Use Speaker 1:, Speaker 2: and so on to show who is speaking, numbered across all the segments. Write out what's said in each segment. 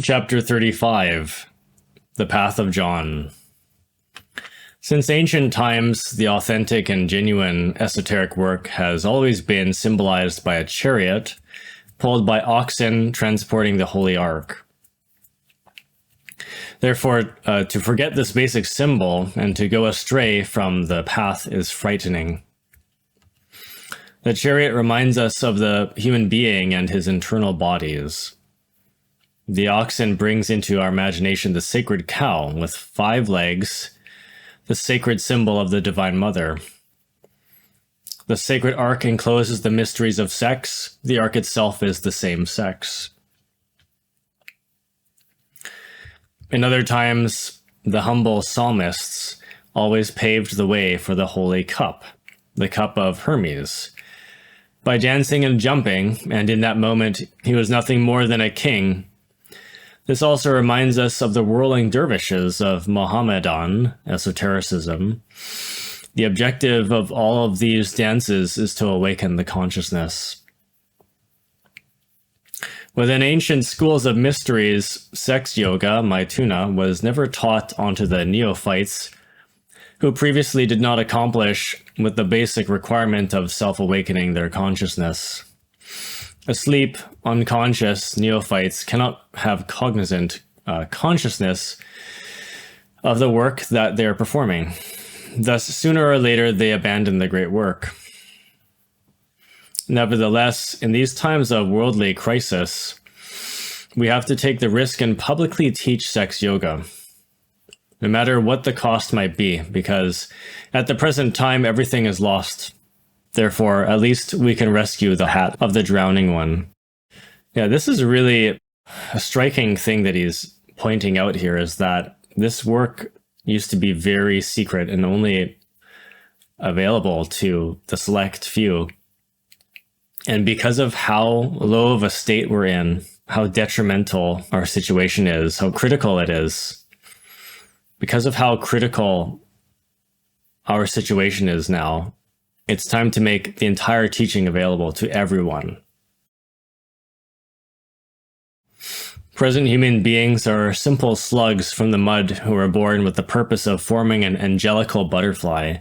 Speaker 1: Chapter 35, The Path of John. Since ancient times, the authentic and genuine esoteric work has always been symbolized by a chariot pulled by oxen transporting the Holy Ark. Therefore, to forget this basic symbol and to go astray from the path is frightening. The chariot reminds us of the human being and his internal bodies. The oxen brings into our imagination the sacred cow with 5 legs, the sacred symbol of the Divine Mother. The sacred ark encloses the mysteries of sex. The ark itself is the same sex. In other times, the humble psalmists always paved the way for the holy cup, the cup of Hermes. By dancing and jumping, and in that moment he was nothing more than a king. This also reminds us of the whirling dervishes of Mohammedan esotericism. The objective of all of these dances is to awaken the consciousness. Within ancient schools of mysteries, sex yoga, Maituna, was never taught onto the neophytes who previously did not accomplish with the basic requirement of self-awakening their consciousness. Asleep, unconscious neophytes cannot have cognizant consciousness of the work that they are performing. Thus, sooner or later, they abandon the great work. Nevertheless, in these times of worldly crisis, we have to take the risk and publicly teach sex yoga, no matter what the cost might be, because at the present time, everything is lost. Therefore, at least we can rescue the hat of the drowning one. Yeah, this is really a striking thing that he's pointing out here, is that this work used to be very secret and only available to the select few. And because of how low of a state we're in, how detrimental our situation is, how critical it is, because of how critical our situation is now, it's time to make the entire teaching available to everyone. Present human beings are simple slugs from the mud who are born with the purpose of forming an angelical butterfly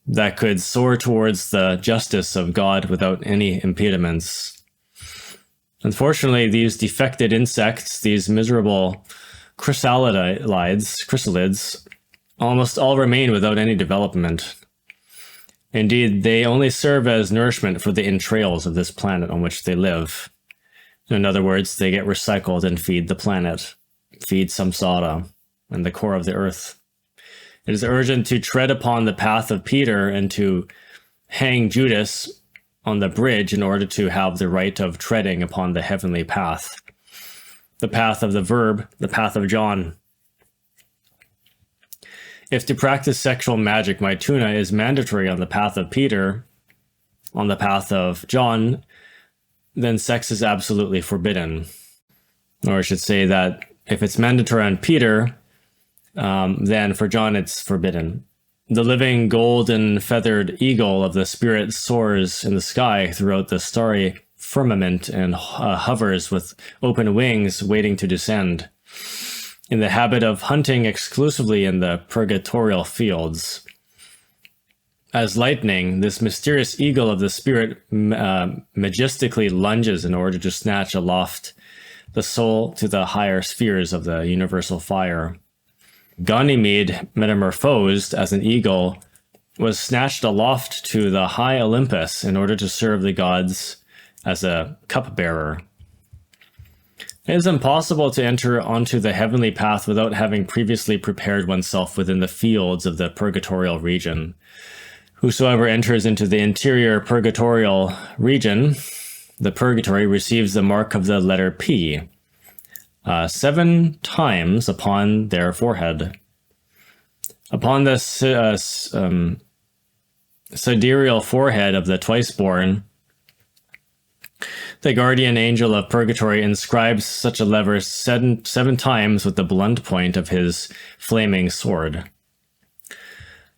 Speaker 1: that could soar towards the justice of God without any impediments. Unfortunately, these defected insects, these miserable chrysalids, almost all remain without any development. Indeed, they only serve as nourishment for the entrails of this planet on which they live. In other words, they get recycled and feed the planet, feed samsara and the core of the earth. It is urgent to tread upon the path of Peter and to hang Judas on the bridge in order to have the right of treading upon the heavenly path, the path of the verb, the path of John. If to practice sexual magic Maituna is mandatory on the path of Peter, on the path of John, then sex is absolutely forbidden. Or I should say that if it's mandatory on Peter, then for John it's forbidden. The living golden feathered eagle of the spirit soars in the sky throughout the starry firmament and hovers with open wings waiting to descend, in the habit of hunting exclusively in the purgatorial fields. As lightning, this mysterious eagle of the spirit majestically lunges in order to snatch aloft the soul to the higher spheres of the universal fire. Ganymede, metamorphosed as an eagle, was snatched aloft to the high Olympus in order to serve the gods as a cupbearer. It is impossible to enter onto the heavenly path without having previously prepared oneself within the fields of the purgatorial region. Whosoever enters into the interior purgatorial region, the purgatory, receives the mark of the letter P, 7 times upon their forehead. Upon the sidereal forehead of the twice-born, the guardian angel of purgatory inscribes such a lever 7 times with the blunt point of his flaming sword.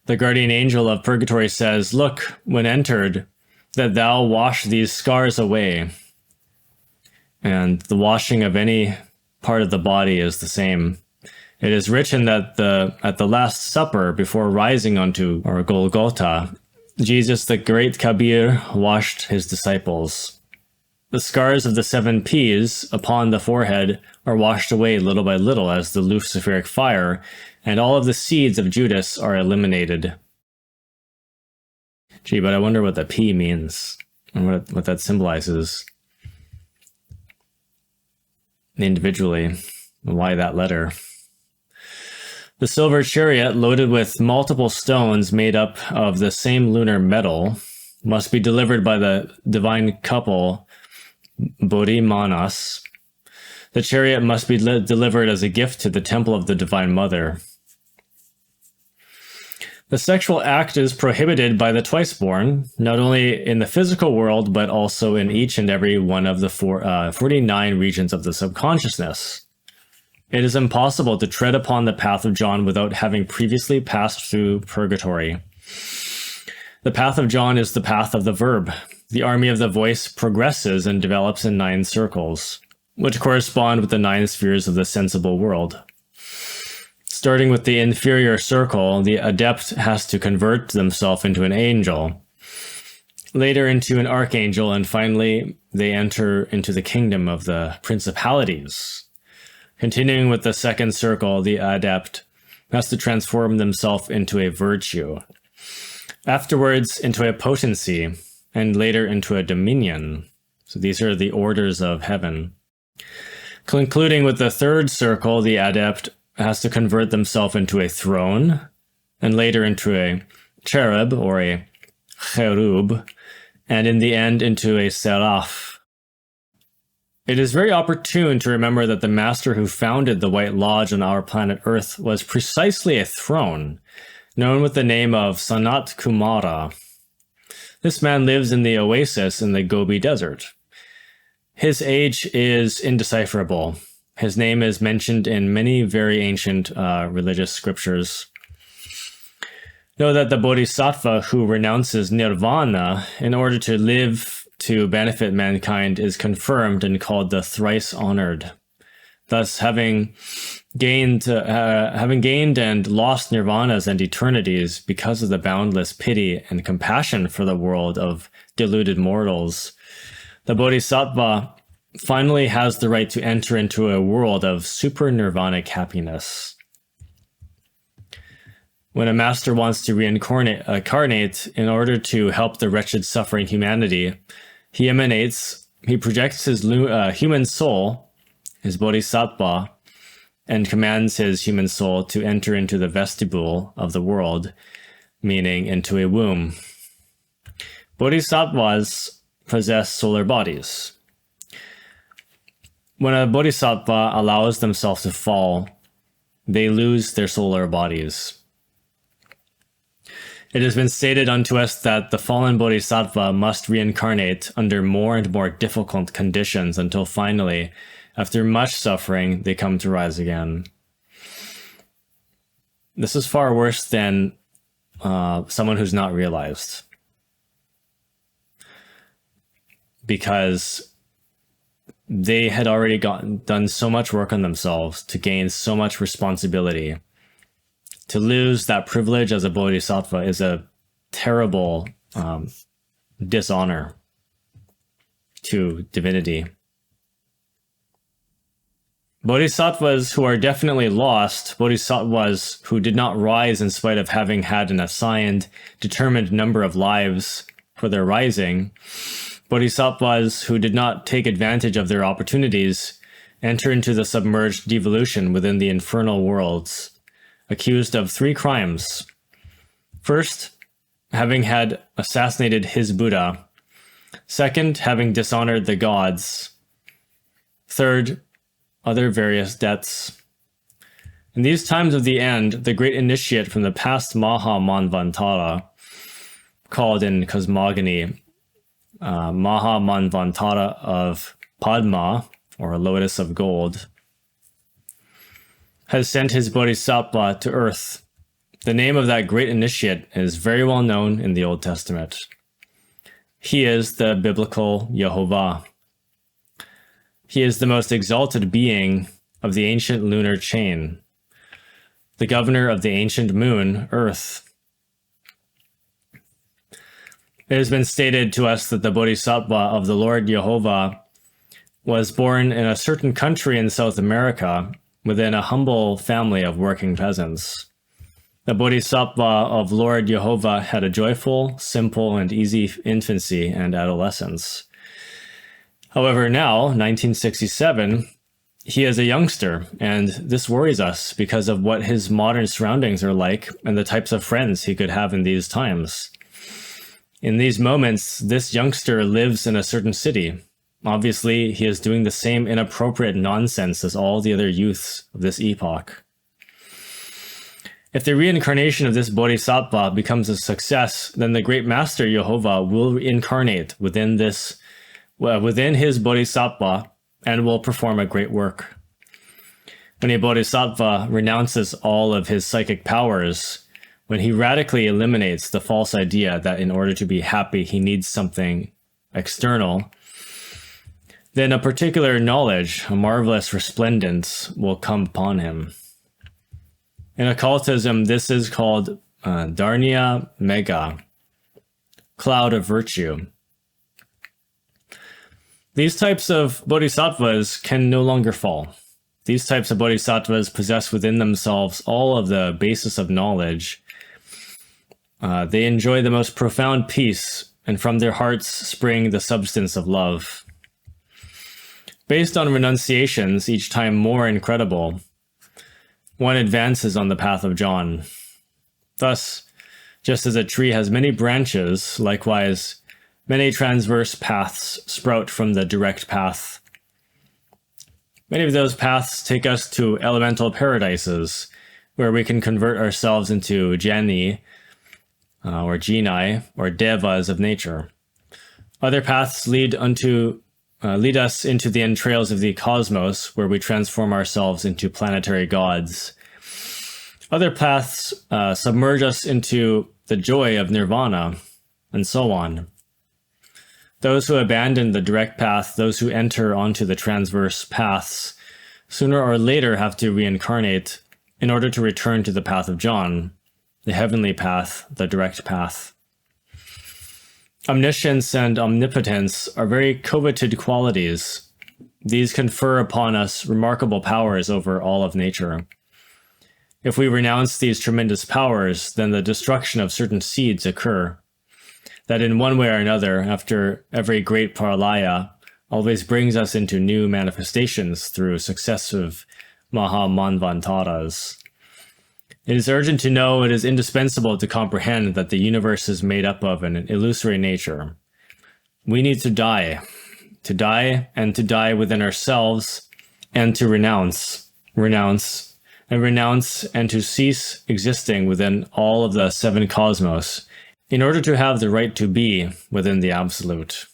Speaker 1: The guardian angel of purgatory says, "Look, when entered, that thou wash these scars away." And the washing of any part of the body is the same. It is written that at the Last Supper, before rising onto or Golgotha, Jesus, the great Kabir, washed his disciples. The scars of the 7 Ps upon the forehead are washed away little by little as the luciferic fire, and all of the seeds of Judas are eliminated. Gee, but I wonder what the P means, and what that symbolizes individually, and why that letter. The silver chariot, loaded with multiple stones made up of the same lunar metal, must be delivered by the divine couple, Bodhimanas. The chariot must be delivered as a gift to the temple of the Divine Mother. The sexual act is prohibited by the twice-born, not only in the physical world, but also in each and every one of the 49 regions of the subconsciousness. It is impossible to tread upon the path of John without having previously passed through purgatory. The path of John is the path of the verb. The army of the voice progresses and develops in 9 circles, which correspond with the 9 spheres of the sensible world. Starting with the inferior circle, the adept has to convert themselves into an angel, later into an archangel, and finally they enter into the kingdom of the principalities. Continuing with the second circle, the adept has to transform themselves into a virtue, afterwards into a potency, and later into a dominion. So these are the orders of heaven. Concluding with the third circle, the adept has to convert themselves into a throne, and later into a cherub or a cherub, and in the end into a seraph. It is very opportune to remember that the master who founded the White Lodge on our planet Earth was precisely a throne, known with the name of Sanat Kumara. This man lives in the oasis in the Gobi Desert. His age is indecipherable. His name is mentioned in many very ancient religious scriptures. Know that the bodhisattva who renounces nirvana in order to live to benefit mankind is confirmed and called the thrice honored. Thus, having gained and lost nirvanas and eternities because of the boundless pity and compassion for the world of deluded mortals, the bodhisattva finally has the right to enter into a world of super nirvanic happiness. When a master wants to reincarnate in order to help the wretched suffering humanity, he projects his human soul, his bodhisattva, and commands his human soul to enter into the vestibule of the world, meaning into a womb. Bodhisattvas possess solar bodies. When a bodhisattva allows themselves to fall, they lose their solar bodies. It has been stated unto us that the fallen bodhisattva must reincarnate under more and more difficult conditions until finally, after much suffering, they come to rise again. This is far worse than someone who's not realized, because they had already done so much work on themselves to gain so much responsibility. To lose that privilege as a bodhisattva is a terrible dishonor to divinity. Bodhisattvas who are definitely lost, bodhisattvas who did not rise in spite of having had an assigned, determined number of lives for their rising, bodhisattvas who did not take advantage of their opportunities, enter into the submerged devolution within the infernal worlds, accused of 3 crimes. First, having had assassinated his Buddha. Second, having dishonored the gods. Third, other various debts. In these times of the end, the great initiate from the past Maha Manvantara, called in cosmogony Maha Manvantara of Padma, or lotus of gold, has sent his bodhisattva to earth. The name of that great initiate is very well known in the Old Testament. He is the biblical Yehovah. He is the most exalted being of the ancient lunar chain, the governor of the ancient moon, Earth. It has been stated to us that the Bodhisattva of the Lord Jehovah was born in a certain country in South America within a humble family of working peasants. The Bodhisattva of Lord Jehovah had a joyful, simple, and easy infancy and adolescence. However, now, 1967, he is a youngster, and this worries us because of what his modern surroundings are like and the types of friends he could have in these times. In these moments, this youngster lives in a certain city. Obviously, he is doing the same inappropriate nonsense as all the other youths of this epoch. If the reincarnation of this bodhisattva becomes a success, then the great master Jehovah will reincarnate within his bodhisattva and will perform a great work. When a bodhisattva renounces all of his psychic powers, when he radically eliminates the false idea that in order to be happy he needs something external, then a particular knowledge, a marvelous resplendence, will come upon him. In occultism, this is called Dharma Mega, cloud of virtue. These types of bodhisattvas can no longer fall. These types of bodhisattvas possess within themselves all of the basis of knowledge. They enjoy the most profound peace, and from their hearts spring the substance of love. Based on renunciations, each time more incredible, one advances on the path of John. Thus, just as a tree has many branches, likewise, many transverse paths sprout from the direct path. Many of those paths take us to elemental paradises, where we can convert ourselves into Jani, or Genii, or Devas of nature. Other paths lead us into the entrails of the cosmos, where we transform ourselves into planetary gods. Other paths submerge us into the joy of nirvana, and so on. Those who abandon the direct path, those who enter onto the transverse paths, sooner or later have to reincarnate in order to return to the path of John, the heavenly path, the direct path. Omniscience and omnipotence are very coveted qualities. These confer upon us remarkable powers over all of nature. If we renounce these tremendous powers, then the destruction of certain seeds occur, that in one way or another, after every great pralaya, always brings us into new manifestations through successive Mahamanvantaras. It is urgent to know, it is indispensable to comprehend that the universe is made up of an illusory nature. We need to die and to die within ourselves, and to renounce and to cease existing within all of the seven cosmos, in order to have the right to be within the Absolute.